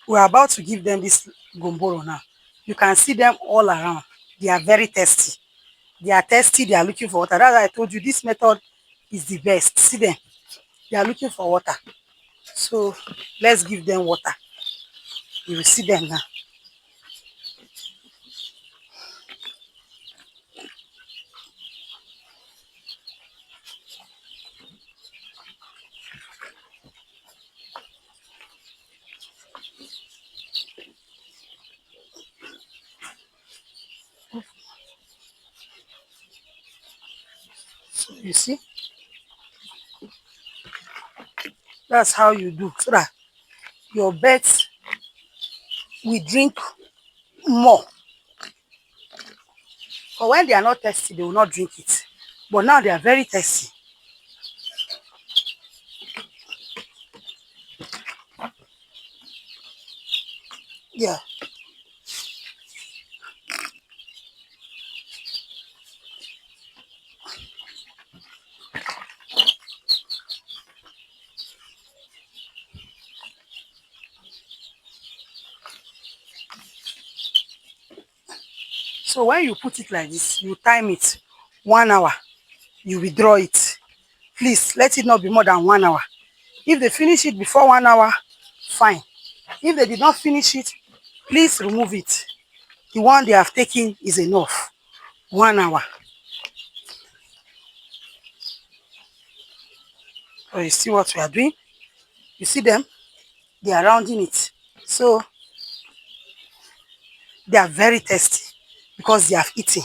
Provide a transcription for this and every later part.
We are about to give them this gumboro now. You can see them all around. They are very thirsty. They are thirsty. They are looking for water. That's why I told you this method is the best. See them. They are looking for water. So let's give them water. You will see them now. So you see, that's how you do so that your birds will drink more. But when they are not thirsty, they will not drink it. But now they are very thirsty. Yeah. So when you put it like this, you time it 1 hour. You withdraw it. Please let it not be more than 1 hour. If they finish it before 1 hour, fine. If they did not finish it, please remove it. The one they have taken is enough. 1 hour. So you see what we are doing? You see them? They are rounding it. So they are very thirsty because they have eaten.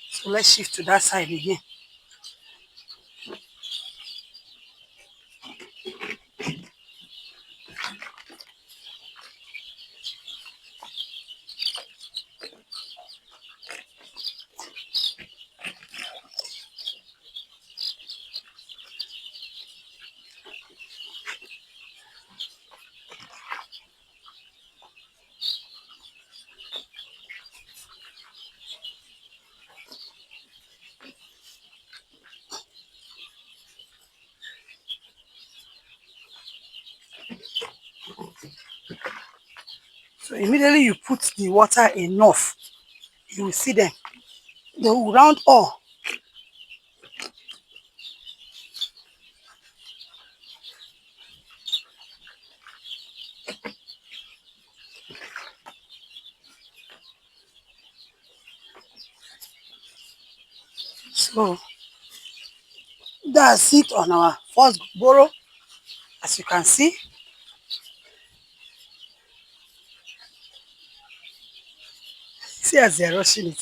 So let's shift to that side again. So immediately you put the water enough, you will see them. They will round all. So that's it on our first burrow. As you can see, see as they're rushing it.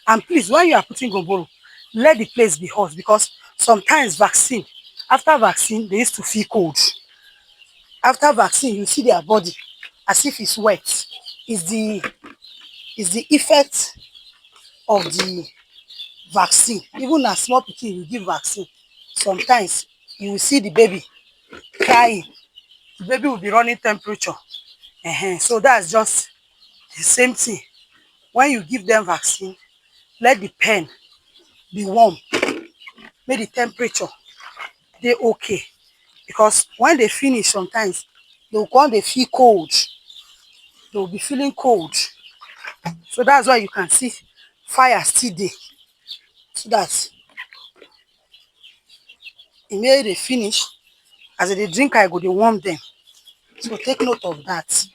And please, when you are putting gumboro, let the place be hot because sometimes after vaccine, they used to feel cold. After vaccine, you see their body as if it's wet. It's the effect of the vaccine. Even as small pikin, you give vaccine. Sometimes you will see the baby crying. The baby will be running temperature. So that's just the same thing. When you give them vaccine, let the pen be warm. Make the temperature dey okay. Because when they finish, sometimes they will come, they feel cold. They will be feeling cold. So that's why you can see fire still there. So that immediately they finish, as they drink, I go dey warm them. So take note of that.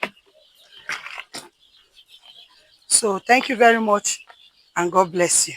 So thank you very much and God bless you.